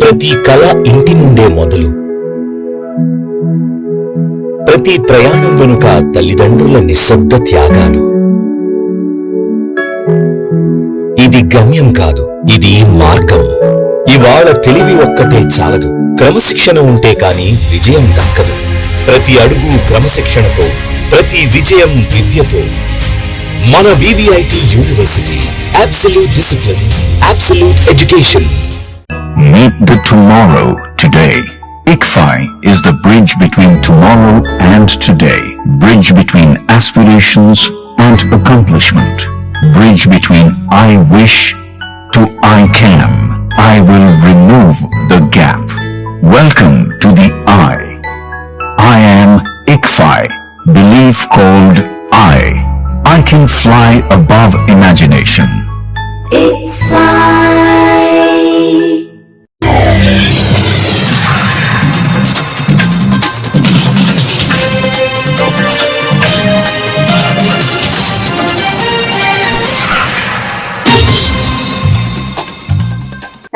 ప్రతి కళ ఇంటి నుండే మొదలు. ప్రతి ప్రయాణం వెనుక తల్లిదండ్రుల నిశ్శబ్ద త్యాగాలు. ఇది గమ్యం కాదు, ఇది మార్గం. ఇవాళ తెలివి ఒక్కటే చాలదు, క్రమశిక్షణ ఉంటే కాని విజయం దక్కదు. ప్రతి అడుగు క్రమశిక్షణతో, ప్రతి విజయం విద్యతో. మన VVIT university. Absolute discipline, absolute education. Meet the tomorrow today. ICFI is the bridge between tomorrow and today. Bridge between aspirations and accomplishment. Bridge between I wish to I can. I will remove the gap. Welcome to the I. I am ICFI. Belief called I. I can fly above imagination.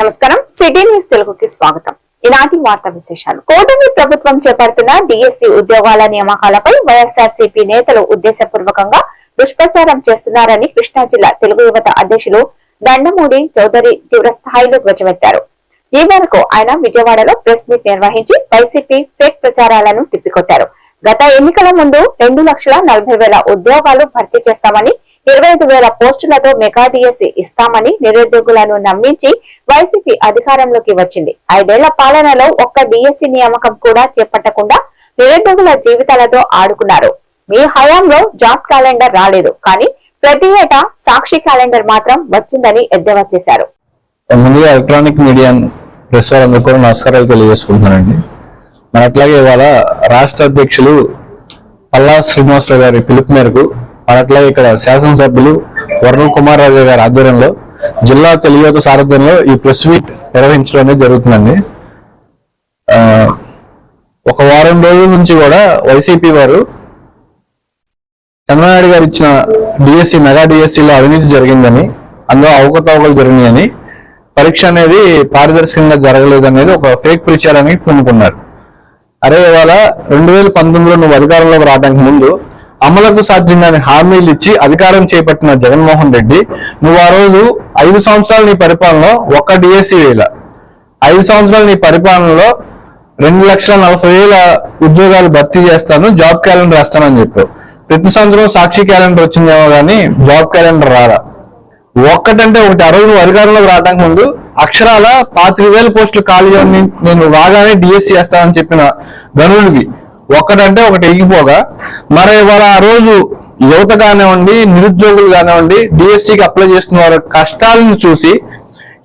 నమస్కారం, city news తెలుగుకి స్వాగతం. ఈనాటి వార్తా విశేషాలు. కూటమి ప్రభుత్వం చేపడుతున్న DSC ఉద్యోగాల నియామకాలపై వైఎస్ఆర్సీపీ నేతలు ఉద్దేశపూర్వకంగా దుష్ప్రచారం చేస్తున్నారని కృష్ణా జిల్లా తెలుగు యువత అధ్యక్షులు దండమూడి చౌదరి తీవ్ర స్థాయిలో ధ్వజమెత్తారు. ఈ మేరకు ఆయన విజయవాడలో ప్రెస్ మీట్ నిర్వహించి వైసీపీ ఫేక్ ప్రచారాలను తిప్పికొట్టారు. గత ఎన్నికల ముందు 2,40,000 ఉద్యోగాలు భర్తీ చేస్తామని, 25,000 పోస్టులతో మెగా డిఎస్సి ఇస్తామని నిరుద్యోగులను నమ్మించి వైసీపీ అధికారంలోకి వచ్చింది. 5 ఏళ్ల పాలనలో ఒక్క డిఎస్సి నియామకం కూడా చేపట్టకుండా నిరుద్యోగుల జీవితాలతో ఆడుకున్నారు. మీ హయాంలో జాబ్ క్యాలెండర్ రాలేదు, కానీ ప్రతి ఏటా సాక్షి క్యాలెండర్ మాత్రం వచ్చిందని ఎద్దేవా చేశారు. ముందుగా ఎలక్ట్రానిక్ మీడియా ప్రెస్ వారందరూ కూడా నమస్కారాలు తెలియజేసుకుంటున్నానండి. మన అట్లాగే ఇవాళ రాష్ట్ర అధ్యక్షులు పల్లా శ్రీనివాసరావు గారి పిలుపు మేరకు అట్లాగే ఇక్కడ శాసనసభ్యులు వరుణ్ కుమార్ రాజు గారి ఆధ్వర్యంలో జిల్లా తెలుగు యువత సారథ్యంలో ఈ ప్రెస్ మీట్ నిర్వహించడం అనేది జరుగుతుందండి. ఒక వారం రోజుల నుంచి కూడా వైసీపీ వారు చంద్రబాబు గారు ఇచ్చిన డిఎస్సి మెగా డిఎస్సిలో అవినీతి జరిగిందని, అందులో అవకతవకలు జరిగినాయని, పరీక్ష అనేది పారదర్శకంగా జరగలేదనేది ఒక ఫేక్ ప్రచారానికి పూనుకున్నారు. అరే ఇవాళ 2019లో నువ్వు అధికారంలోకి రావడానికి ముందు అమలుకు సాధ్యంగానే హామీలు ఇచ్చి అధికారం చేపట్టిన జగన్మోహన్ రెడ్డి, నువ్వు ఆ రోజు 5 సంవత్సరాలు నీ పరిపాలనలో ఒక్క డిఎస్సి వేయాల, 5 సంవత్సరాలు నీ పరిపాలనలో 2,40,000 ఉద్యోగాలు భర్తీ చేస్తాను, జాబ్ క్యాలెండర్ వేస్తానని చెప్పావు. ప్రతి సంవత్సరం సాక్షి క్యాలెండర్ వచ్చిందేమో కానీ జాబ్ క్యాలెండర్ రారా. ఒక్కటంటే ఒకటి, ఆ రోజు నువ్వు అధికారంలోకి రావడానికి ముందు అక్షరాల 25,000 పోస్టులు ఖాళీ నేను రాగానే డిఎస్సి వేస్తానని చెప్పిన గనుడివి ఒక్కటంటే ఒకటి ఎగిపోగా, మరి ఇవాళ ఆ రోజు యువత కానివ్వండి, నిరుద్యోగులు కానివ్వండి, డిఎస్సికి అప్లై చేస్తున్న వారి కష్టాలను చూసి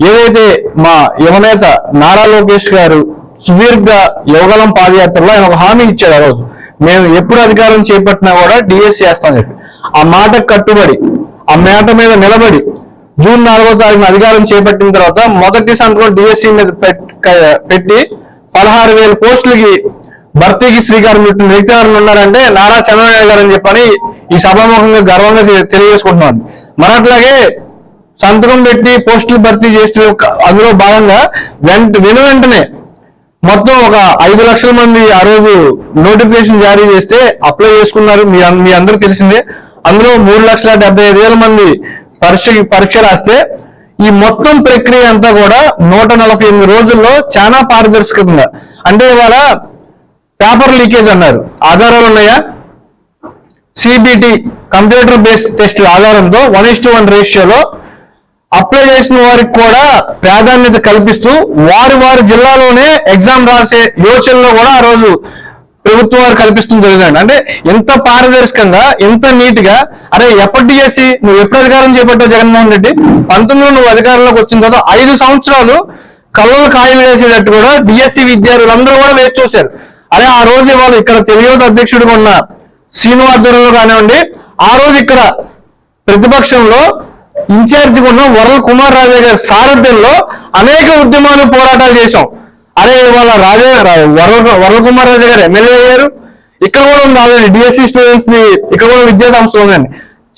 ఏదైతే మా యువనేత నారా లోకేష్ గారు సుదీర్ఘ యువగలం పాదయాత్రలో ఆయన ఒక హామీ ఇచ్చాడు. ఆ రోజు మేము ఎప్పుడు అధికారం చేపట్టినా కూడా డిఎస్సి వేస్తామని చెప్పి ఆ మాటకు కట్టుబడి, ఆ మాట మీద నిలబడి జూన్ 4వ తారీఖున అధికారం చేపట్టిన తర్వాత మొదటి సంతకం డిఎస్సి మీద పెట్టి 16,000 పోస్టులకి భర్తీకి శ్రీకారం చుట్టిన వ్యక్తి ఎవరైనా ఉన్నారంటే నారా చంద్రబాబు గారు అని చెప్పని ఈ సభాముఖంగా గర్వంగా తెలియజేసుకుంటున్నాను. మరట్లాగే సంతకం పెట్టి పోస్టులు భర్తీ చేస్తూ అందులో భాగంగా వెంటనే మొత్తం ఒక 5 లక్షల మంది ఆ రోజు నోటిఫికేషన్ జారీ చేస్తే అప్లై చేసుకున్నారు. మీ అందరూ తెలిసిందే. అందులో 3,75,000 మంది పరీక్ష రాస్తే ఈ మొత్తం ప్రక్రియ అంతా కూడా 148 రోజుల్లో చాలా పారదర్శకంగా, అంటే ఇవాళ పేపర్ లీకేజ్ అన్నారు, ఆధారాలు ఉన్నాయా? సిబిటి కంప్యూటర్ బేస్డ్ టెస్ట్ ఆధారంతో 1:1 రేషియోలో అప్లై చేసిన వారికి కూడా ప్రాధాన్యత కల్పిస్తూ వారి జిల్లాలోనే ఎగ్జామ్ రాసే యోచనలో కూడా ఆ రోజు ప్రభుత్వం వారు కల్పిస్తుంది జరిగిందండి. అంటే ఎంత పారదర్శకంగా, ఎంత నీట్ గా. అరే ఎప్పటి డిఎస్సి నువ్వు ఎప్పుడు అధికారం చేపట్టావు జగన్మోహన్ రెడ్డి? 19లో నువ్వు అధికారంలోకి వచ్చిన తర్వాత 5 సంవత్సరాలు కళ్ళలు కాయలు వేసేటట్టు కూడా డిఎస్సి విద్యార్థులందరూ కూడా వేచి చూశారు. అరే ఆ రోజు ఇవాళ ఇక్కడ తెలుగు అధ్యక్షుడిగా ఉన్న శ్రీనివాసరావు కానివ్వండి, ఆ రోజు ఇక్కడ ప్రతిపక్షంలో ఇన్ఛార్జిగా ఉన్న వరుణ్ కుమార్ రాజు గారి సారథ్యంలో అనేక ఉద్యమాలు, పోరాటాలు చేశాం. అరే ఇవాళ వరుణ్ కుమార్ రాజు గారు ఎమ్మెల్యే అయ్యారు. ఇక్కడ కూడా ఉంది ఆల్రెడీ డిఎస్సి స్టూడెంట్స్ ని, ఇక్కడ కూడా విద్యా సంస్థ ఉందండి.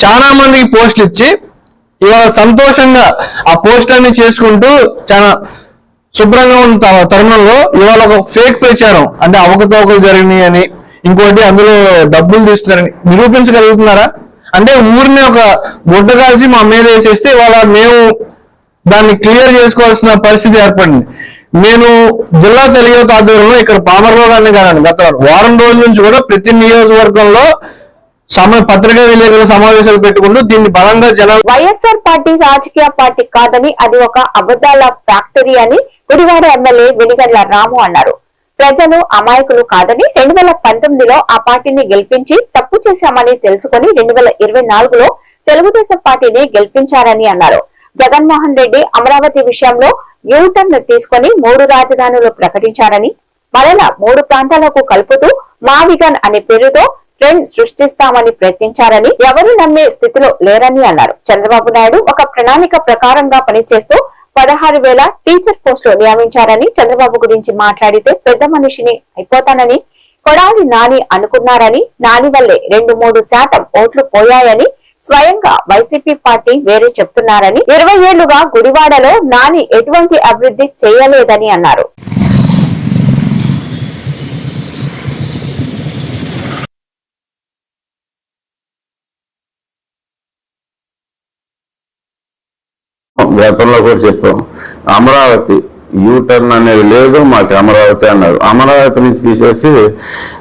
చాలా మందికి పోస్టులు ఇచ్చి ఇవాళ సంతోషంగా ఆ పోస్టులన్నీ చేసుకుంటూ చాలా శుభ్రంగా ఉన్న తరుణంలో ఇవాళ ఒక ఫేక్ ప్రచారం, అంటే అవకతవకలు జరిగినాయి అని, ఇంకోటి అందులో డబ్బులు తీస్తున్నారని నిరూపించగలుగుతున్నారా? అంటే ఊరిని ఒక గుడ్డ కాల్చి మా మీద వేసేస్తే ఇవాళ మేము దాన్ని క్లియర్ చేసుకోవాల్సిన పరిస్థితి ఏర్పడింది. నేను జిల్లా తెలుగు ఆధ్వర్యంలో ఇక్కడ పామర్లోనే కాదండి, గత వారం రోజుల నుంచి కూడా ప్రతి నియోజకవర్గంలో పత్రికా విలేకరుల సమావేశాలు పెట్టుకుంటూ దీన్ని బలంగా జనాలు వైఎస్ఆర్ పార్టీ రాజకీయ పార్టీ కాదని అది ఒక అబద్ధాల ఫ్యాక్టరీ అని గుడివాడ ఎమ్మెల్యే వెనిగండ్ల రాము అన్నారు. ప్రజలు అమాయకులు కాదని 2019లో ఆ పార్టీని గెలిపించి తప్పు చేశామని తెలుసుకుని 2024లో తెలుగుదేశం పార్టీని గెలిపించారని అన్నారు. జగన్మోహన్ రెడ్డి అమరావతి విషయంలో యూటర్న్ తీసుకుని 3 రాజధానులు ప్రకటించారని, మరలా 3 ప్రాంతాలకు కలుపుతూ మావిగన్ అనే పేరుతో ట్రెండ్ సృష్టిస్తామని ప్రయత్నించారని, ఎవరు నమ్మే స్థితిలో లేరని అన్నారు. చంద్రబాబు నాయుడు ఒక ప్రణాళిక ప్రకారంగా పనిచేస్తూ 16,000 టీచర్ పోస్టులు నియమించారని, చంద్రబాబు గురించి మాట్లాడితే పెద్ద మనిషిని అయిపోతానని కొడాలి నాని అనుకున్నారని, నాని వల్లే 2-3% ఓట్లు పోయాయని స్వయంగా వైసీపీ పార్టీ వేరే చెప్తున్నారని, 20 ఏళ్లుగా గుడివాడలో నాని ఎటువంటి అభివృద్ధి చేయలేదని అన్నారు. గతంలో కూడా చెప్పాం, అమరావతి యూటర్న్ అనేది లేదు, మాకు అమరావతి అన్నారు. అమరావతి నుంచి తీసేసి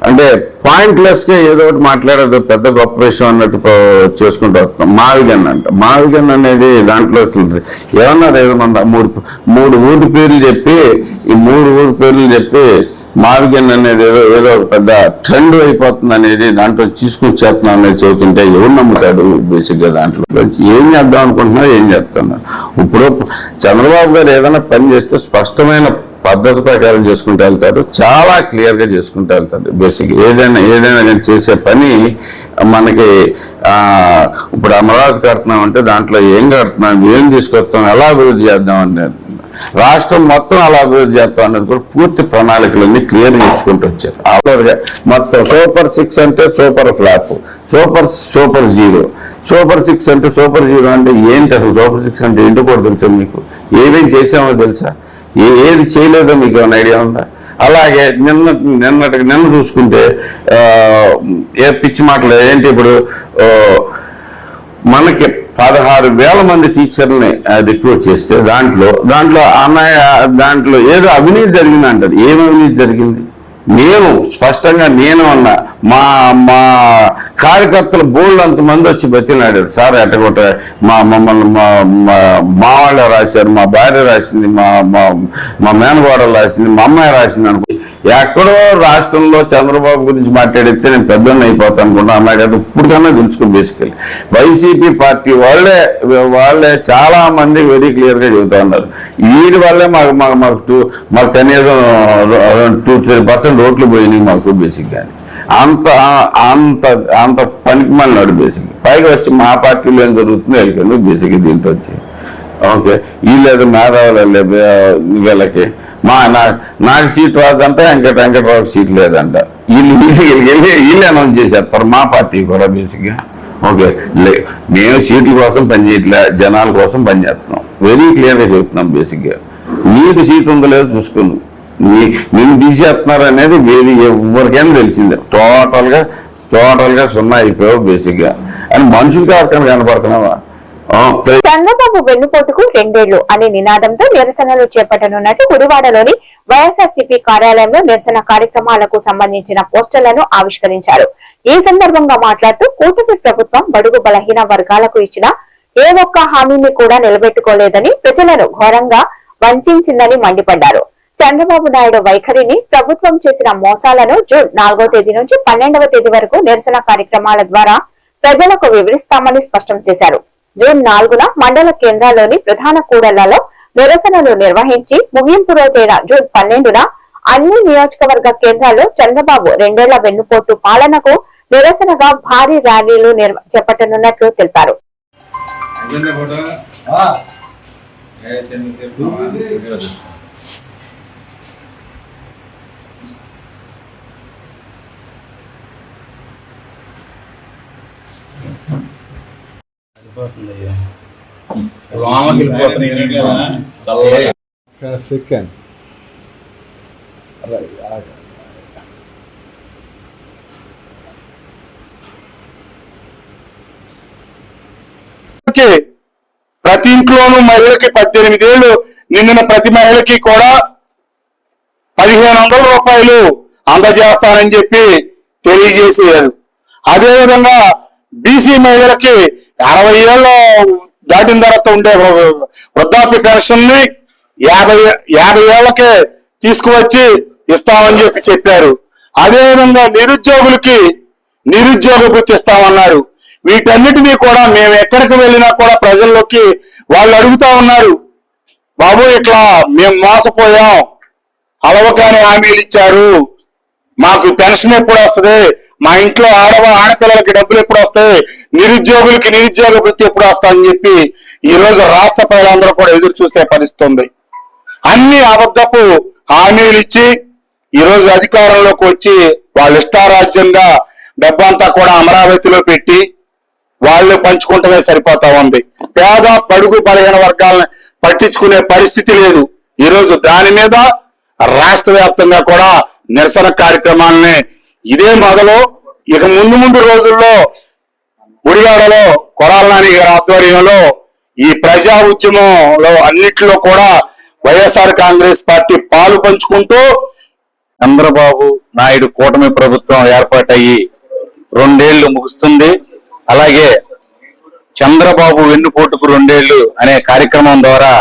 అంటే పాయింట్లెస్ గా ఏదో ఒకటి మాట్లాడేది పెద్ద గొప్ప విషయం అన్నట్టు చేసుకుంటూ వస్తున్నాం. మావిగన్ అంట, మావిగన్ అనేది దాంట్లో ఏమన్నారు, ఏమన్నా మూడు ఊరి పేర్లు చెప్పి, ఈ 3 ఊరి పేర్లు చెప్పి మావిగన్ అనేది ఏదో ఒక పెద్ద ట్రెండ్ అయిపోతుంది అనేది దాంట్లో తీసుకొచ్చేస్తున్నాం అనేది చదువుతుంటే ఎవరు నమ్ముతాడు? బేసిక్ గా దాంట్లో ఏం చేద్దాం అనుకుంటున్నారు, ఏం చేస్తున్నారు. ఇప్పుడు చంద్రబాబు గారు ఏదైనా పని చేస్తే స్పష్టమైన పద్ధతి ప్రకారం చేసుకుంటూ వెళ్తారు, చాలా క్లియర్ గా చేసుకుంటూ వెళ్తారు. బేసిక్ ఏదైనా కానీ చేసే పని మనకి ఇప్పుడు అమరావతి కడుతున్నాం అంటే దాంట్లో ఏం కడుతున్నాం, ఏం తీసుకొస్తాం, ఎలా అభివృద్ధి చేద్దాం అనేది, రాష్ట్రం మొత్తం అలా అభివృద్ధి చేస్తాం అనేది కూడా పూర్తి ప్రణాళికలన్నీ క్లియర్ ఇచ్చుకుంటూ వచ్చారు. మొత్తం సూపర్ 6 అంటే సూపర్ ఫ్లాప్, సూపర్ 0, సూపర్ 6 అంటే సూపర్ 0 అంటే ఏంటి, అసలు సూపర్ 6 అంటే ఏంటో కూడా తెలుసా మీకు? ఏమేం చేసామో తెలుసా? ఏది చేయలేదో మీకు ఏమైనా ఐడియా ఉందా? అలాగే నిన్న చూసుకుంటే ఏ పిచ్చి మాటలు ఏంటి, ఇప్పుడు మనకి 16,000 మంది టీచర్ని రిక్రూట్ చేస్తే దాంట్లో ఏదో అవినీతి జరిగింది అంటారు. ఏం అవినీతి జరిగింది? స్పష్టంగా నేను అన్నా, మా కార్యకర్తలు బోల్డ్ అంతమంది వచ్చి బతిలాడారు, సార్ ఎట్టగొట్ట మమ్మల్ని మా వాళ్ళే రాశారు, మా భార్య రాసింది, మా మేనగోడలు రాసింది, మా అమ్మాయి రాసింది అనుకో. ఎక్కడో రాష్ట్రంలో చంద్రబాబు గురించి మాట్లాడితే నేను పెద్దన్న అయిపోతాను అనుకుంటా అన్నాడు. అది ఇప్పటికన్నా తెలుసుకో. బేసికలీ వైసీపీ పార్టీ వాళ్ళే చాలా మంది వెరీ క్లియర్ గా చెబుతా ఉన్నారు, వీడి వల్లే మాకు కనీసం 2-3% ఓట్లు పోయినాయి మాకు. బేసిక్ గాని అంత పనికి మళ్ళీ బేసిక్. పైగా వచ్చి మా పార్టీలో ఏం జరుగుతుందో వెళ్ళిపోయింది బేసిక్. దీంట్లో వచ్చి ఓకే వీళ్ళు మేధావులు వీళ్ళకి నాకు సీట్ రాదంట, వెంకటరావు సీట్ లేదంట. వీళ్ళు అనౌన్స్ చేసేస్తారు మా పార్టీ కూడా బేసిక్గా. ఓకే మేము సీట్ల కోసం పనిచేయట్లే, జనాల కోసం పనిచేస్తున్నాం. వెరీ క్లియర్గా చెబుతున్నాం బేసిక్గా. నీకు సీట్ ఉందో లేదో చూసుకున్నాం, నిన్ను తీసేస్తున్నారు అనేది ఎవరికైనా తెలిసిందే. టోటల్గా 0 అయిపోయావు బేసిక్గా. అని మనుషులకి ఎవరికైనా కనపడుతున్నావా? చంద్రబాబు వెన్నుపోటుకు 2 ఏళ్లు అనే నినాదంతో నిరసనలు చేపట్టనున్నట్టు గుడివాడలోని వైఎస్ఆర్సీపీ కార్యాలయంలో నిరసన కార్యక్రమాలకు సంబంధించిన పోస్టర్లను ఆవిష్కరించారు. ఈ సందర్భంగా మాట్లాడుతూ కూటమి ప్రభుత్వం బడుగు బలహీన వర్గాలకు ఇచ్చిన ఏ ఒక్క హామీని కూడా నిలబెట్టుకోలేదని, ప్రజలను ఘోరంగా వంచిందని మండిపడ్డారు. చంద్రబాబు నాయుడు వైఖరిని, ప్రభుత్వం చేసిన మోసాలను జూన్ 4వ తేదీ నుంచి 12వ తేదీ వరకు నిరసన కార్యక్రమాల ద్వారా ప్రజలకు వివరిస్తామని స్పష్టం చేశారు. జూన్ 4న మండల కేంద్రాల్లోని ప్రధాన కూడళ్లలో నిరసనలు నిర్వహించి ముగింపు రోజైన జూన్ 12న అన్ని నియోజకవర్గ కేంద్రాల్లో చంద్రబాబు 2 ఏళ్ల వెన్నుపోటు పాలనకు నిరసనగా భారీ ర్యాలీలు చేపట్టనున్నట్లు తెలిపారు. సెకండ్ ప్రతి ఇంట్లోనూ మహిళకి 18 ఏళ్ళు నిండిన ప్రతి మహిళకి కూడా 1500 రూపాయలు అందజేస్తానని చెప్పి తెలియజేసారు. అదేవిధంగా బీసీ మహిళలకి 60 ఏళ్ళు దాటిన తర్వాత ఉండే వృద్ధాప్య పెన్షన్ ని 50 ఏళ్లకే తీసుకువచ్చి ఇస్తామని చెప్పారు. అదేవిధంగా నిరుద్యోగులకి నిరుద్యోగ వృత్తి ఇస్తామన్నారు. వీటన్నిటినీ కూడా మేము ఎక్కడికి వెళ్ళినా కూడా ప్రజల్లోకి వాళ్ళు అడుగుతా ఉన్నారు, బాబు ఇట్లా మేము మోసపోయాం, అలవకాని హామీలు ఇచ్చారు, మాకు పెన్షన్ ఎప్పుడు వస్తుంది, మా ఇంట్లో ఆడపిల్లలకి డబ్బులు ఎప్పుడు వస్తాయి, నిరుద్యోగులకి నిరుద్యోగ వృత్తి ఎప్పుడు వస్తాయని చెప్పి ఈ రోజు రాష్ట్ర ప్రజలందరూ కూడా ఎదురు చూసే పరిస్థితి. అన్ని అబద్ధపు హామీలు ఇచ్చి ఈ రోజు అధికారంలోకి వచ్చి వాళ్ళ ఇష్టారాజ్యంగా డబ్బంతా కూడా అమరావతిలో పెట్టి వాళ్ళు పంచుకుంటమే సరిపోతా ఉంది. పేద పడుగు బలహీన వర్గాలను పట్టించుకునే పరిస్థితి లేదు. ఈ రోజు దాని మీద రాష్ట్ర వ్యాప్తంగా కూడా నిరసన కార్యక్రమాలని ఇదే మొదలు. ఇక ముందు రోజుల్లో గుడివాడలో కొడాల నాని గారి ఆధ్వర్యంలో ఈ ప్రజా ఉద్యమంలో అన్నిట్లో కూడా వైఎస్ఆర్ కాంగ్రెస్ పార్టీ పాలు పంచుకుంటూ చంద్రబాబు నాయుడు కూటమి ప్రభుత్వం ఏర్పాటయ్యి 2 ఏళ్లు ముగుస్తుంది. అలాగే చంద్రబాబు వెన్నుపోటుకు 2 ఏళ్లు అనే కార్యక్రమం ద్వారా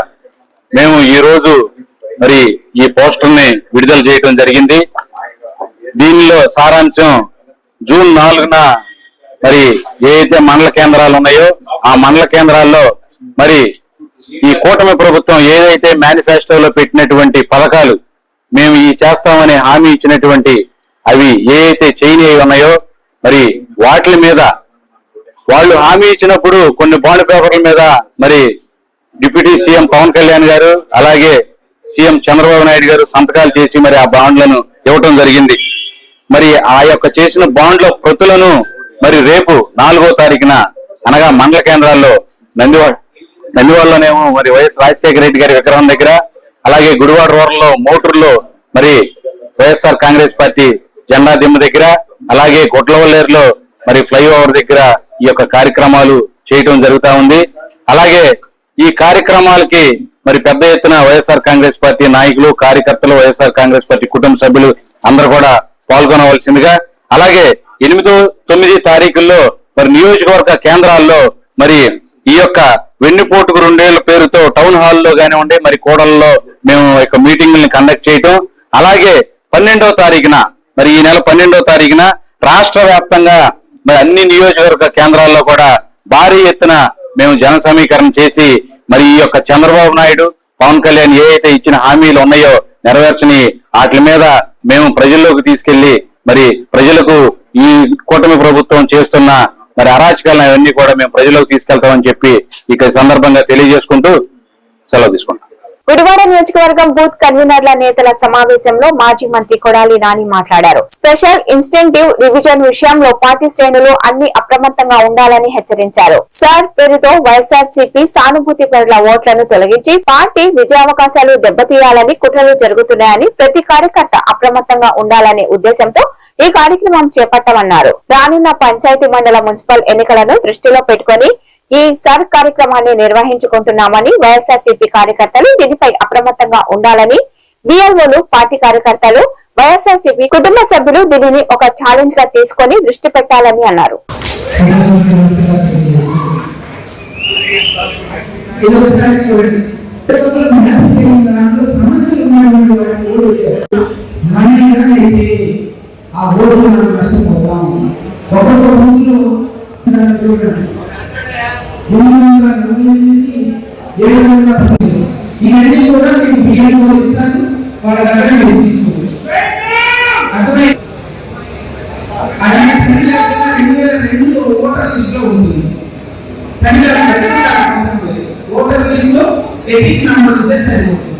మేము ఈ రోజు మరి ఈ పోస్టర్ ని విడుదల చేయడం జరిగింది. దీనిలో సారాంశం జూన్ 4న మరి ఏదైతే మండల కేంద్రాలు ఉన్నాయో ఆ మండల కేంద్రాల్లో మరి ఈ కూటమి ప్రభుత్వం ఏదైతే మేనిఫెస్టోలో పెట్టినటువంటి పథకాలు మేము ఈ చేస్తామని హామీ ఇచ్చినటువంటి అవి ఏదైతే చేయనివి ఉన్నాయో మరి వాటి మీద వాళ్ళు హామీ ఇచ్చినప్పుడు కొన్ని బాండ్ పేపర్ల మీద మరి డిప్యూటీ సీఎం పవన్ కళ్యాణ్ గారు అలాగే సీఎం చంద్రబాబు నాయుడు గారు సంతకాలు చేసి మరి ఆ బాండ్లను ఇవ్వటం జరిగింది. మరి ఆ యొక్క చేసిన బాండ్ల ప్రతులను మరి రేపు 4వ తారీఖున అనగా మండల కేంద్రాల్లో నందివాడలోనేమో మరి వైఎస్ రాజశేఖర రెడ్డి గారి విగ్రహం దగ్గర, అలాగే గుడివాడ రూరల్లో మోటూరులో మరి వైఎస్ఆర్ కాంగ్రెస్ పార్టీ జెండా దిమ్మ దగ్గర, అలాగే కొట్లవల్లేరులో మరి ఫ్లైఓవర్ దగ్గర ఈ యొక్క కార్యక్రమాలు చేయటం జరుగుతా ఉంది. అలాగే ఈ కార్యక్రమాలకి మరి పెద్ద ఎత్తున వైఎస్ఆర్ కాంగ్రెస్ పార్టీ నాయకులు, కార్యకర్తలు, వైఎస్ఆర్ కాంగ్రెస్ పార్టీ కుటుంబ సభ్యులు అందరూ కూడా పాల్గొనవలసిందిగా, అలాగే 8, 9 తారీఖుల్లో మరి నియోజకవర్గ కేంద్రాల్లో మరి ఈ యొక్క వెన్నుపోటుకు 2 ఏళ్ల పేరుతో టౌన్ హాల్లో కానివ్వండి మరి కోడల్లో మేము యొక్క మీటింగుల్ని కండక్ట్ చేయటం, అలాగే 12వ తారీఖున మరి ఈ నెల 12వ తారీఖున రాష్ట్ర వ్యాప్తంగా మరి అన్ని నియోజకవర్గ కేంద్రాల్లో కూడా భారీ ఎత్తున మేము జన సమీకరణ చేసి మరి ఈ యొక్క చంద్రబాబు నాయుడు పవన్ కళ్యాణ్ ఏవైతే ఇచ్చిన హామీలు ఉన్నాయో నెరవేర్చని వాటి మీద మేము ప్రజల్లోకి తీసుకెళ్లి మరి ప్రజలకు ఈ కూటమి ప్రభుత్వం చేస్తున్న మరి అరాచకాలను అవన్నీ కూడా మేము ప్రజల్లోకి తీసుకెళ్తామని చెప్పి ఇక సందర్భంగా తెలియజేసుకుంటూ సెలవు తీసుకుంటాం. గుడివాడ నియోజకవర్గం బూత్ కన్వీనర్ల నేతల సమావేశంలో మాజీ మంత్రి కొడాలి నాని మాట్లాడారు. స్పెషల్ ఇన్స్టెంటివ్ రివిజన్ విషయంలో పార్టీ శ్రేణులు అన్ని అప్రమత్తంగా ఉండాలని హెచ్చరించారు. సార్ పేరుతో వైఎస్ఆర్సీపీ సానుభూతి పరుల ఓట్లను తొలగించి పార్టీ విజయావకాశాలు దెబ్బతీయాలని కుట్రలు జరుగుతున్నాయని, ప్రతి కార్యకర్త అప్రమత్తంగా ఉండాలనే ఉద్దేశంతో ఈ కార్యక్రమం చేపట్టామన్నారు. రానున్న పంచాయతీ మండల మున్సిపల్ ఎన్నికలను దృష్టిలో పెట్టుకుని ఈ సర్ కార్యక్రమాన్ని నిర్వహించుకుంటున్నామని, వైఎస్ఆర్సీపీ కార్యకర్తలు దీనిపై అప్రమత్తంగా ఉండాలని, బిఎల్ఓలు, పార్టీ కార్యకర్తలు, వైఎస్ఆర్సీపీ కుటుంబ సభ్యులు దీనిని ఒక ఛాలెంజ్ గా తీసుకొని దృష్టి పెట్టాలని అన్నారు. ఇవన్నీ కూడా మీకు బియ్యం ఇస్తాను, వాళ్ళ దగ్గర మీరు తీసుకోవచ్చు. అర్థమై 2002 ఓటర్ లిస్ట్ లో ఉంటుంది. ఓటర్ లిస్ట్ లో ఎడిట్ నంబర్ ఉంటే సరిపోతుంది.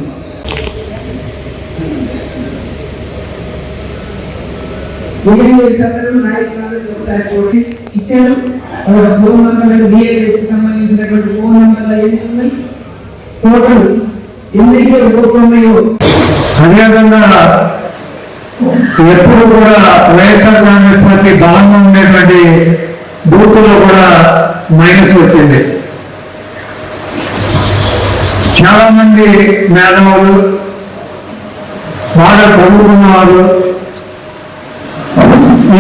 ఒకసారి చూడండి ఇచ్చాడు. ఫోన్ నంబర్ బిఏఎస్ సంబంధించినటువంటి ఫోన్ నంబర్లు ఎన్ని ఉన్నాయి, టోటల్ ఎన్ని ఓట్లు ఉన్నాయో అదేవిధంగా ఎప్పుడు కూడా వైఎస్ఆర్ కాంగ్రెస్ పార్టీ బలంగా ఉండేటువంటి బూతుల్లో కూడా మైనస్ వచ్చింది. చాలా మంది మేధావులు బాగా చదువుకున్నవారు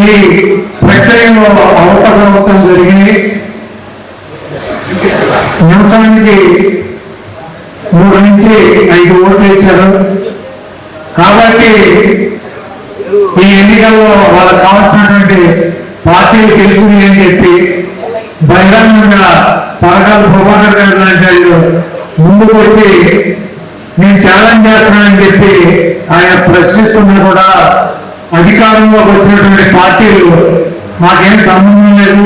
ఈ ప్రక్రియలో అవకతవకలు జరిగి నిమిషానికి 3 నుంచి 5 ఓట్లు ఇచ్చారు. కాబట్టి ఈ ఎన్నికల్లో వాళ్ళకు కావాల్సినటువంటి పార్టీలు గెలుచుకుని అని చెప్పి బహిరంగంగా పరకాల ప్రభాకర్ గారు లాంటి వాళ్ళు ముందుకు వచ్చి నేను ఛాలెంజ్ చేస్తున్నానని చెప్పి ఆయన ప్రశ్నిస్తున్నా కూడా అధికారంలోకి వచ్చినటువంటి పార్టీలు మాకేం సంబంధం లేదు,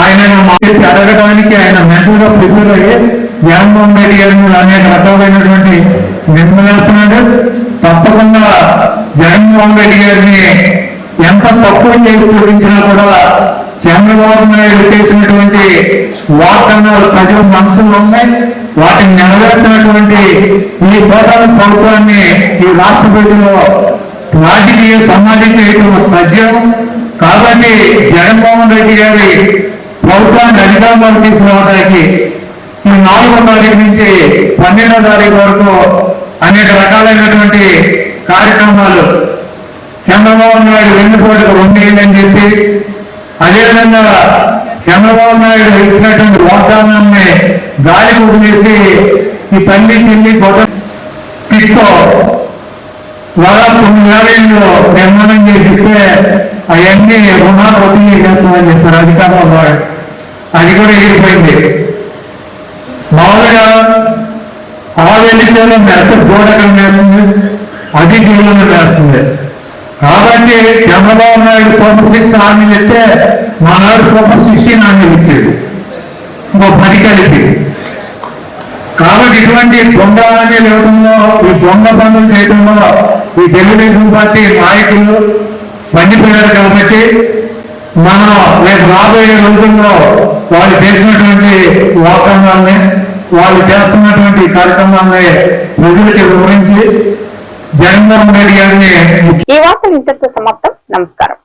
ఆయన చెప్పి అడగడానికి ఆయన మెంటల్ గా ప్రిపేర్ అయ్యి జగన్మోహన్ రెడ్డి గారిని అనేక రకాలైనటువంటి నిర్ణయిస్తున్నాడు. తప్పకుండా జగన్మోహన్ రెడ్డి గారిని ఎంత తక్కువ చేసి చూపించినా కూడా చంద్రబాబు నాయుడు చేసినటువంటి వాగ్దానాలు ప్రజల మనసులో ఉన్నాయి. వాటిని నెరవేర్చినటువంటి ఈ పోరాట ప్రభుత్వాన్ని ఈ రాష్ట్ర ప్రజల్లో రాజకీయ సమాజం చేయడం సాధ్యం. కాబట్టి జగన్మోహన్ రెడ్డి గారి ప్రభుత్వాన్ని అధికారంలోకి తీసుకురావడానికి ఈ 4వ తారీఖు నుంచి 12వ తారీఖు వరకు అనేక రకాలైనటువంటి కార్యక్రమాలు చంద్రబాబు నాయుడు వెన్నుపోటుకు 2 ఏళ్ళని చెప్పి, అదేవిధంగా చంద్రబాబు నాయుడు ఇచ్చినటువంటి వాగ్దానాన్ని గాలి వదిలేసి ఈ తల్లి చెల్లి కిట్తో దాదాపు 9 ఏళ్ళు నిర్మాణం చేసిస్తే అవన్నీ రుణాలు వదిలే చేస్తామని చెప్పారు అధికారంలో. అది కూడా ఎగిరిపోయింది. మామూలుగా ఆవేలిచేలో మెత్త గోడకం వేస్తుంది, అది జీవులను వేస్తుంది. కాబట్టి చంద్రబాబు నాయుడు సూపర్ 6 హామీలు ఇస్తే మా నాడు సూపర్ 16 హామీలు ఇచ్చాడు, ఇంకో 10 కలిపి. కాబట్టి ఇటువంటి దొంగ హామీలు ఇవ్వడంలో, ఈ దొంగ పనులు చేయడంలో ఈ తెలుగుదేశం పార్టీ నాయకులు పండిపోయారు. కాబట్టి మనం రేపు రాబోయే రోజుల్లో వాళ్ళు చేసినటువంటి వాగ్దానాన్ని, వాళ్ళు చేస్తున్నటువంటి కార్యక్రమాన్ని ప్రజలకి వివరించి జగన్మోహన్ రెడ్డి గారిని ఈ వార్తలు ఇంతటితో సమాప్తం. నమస్కారం.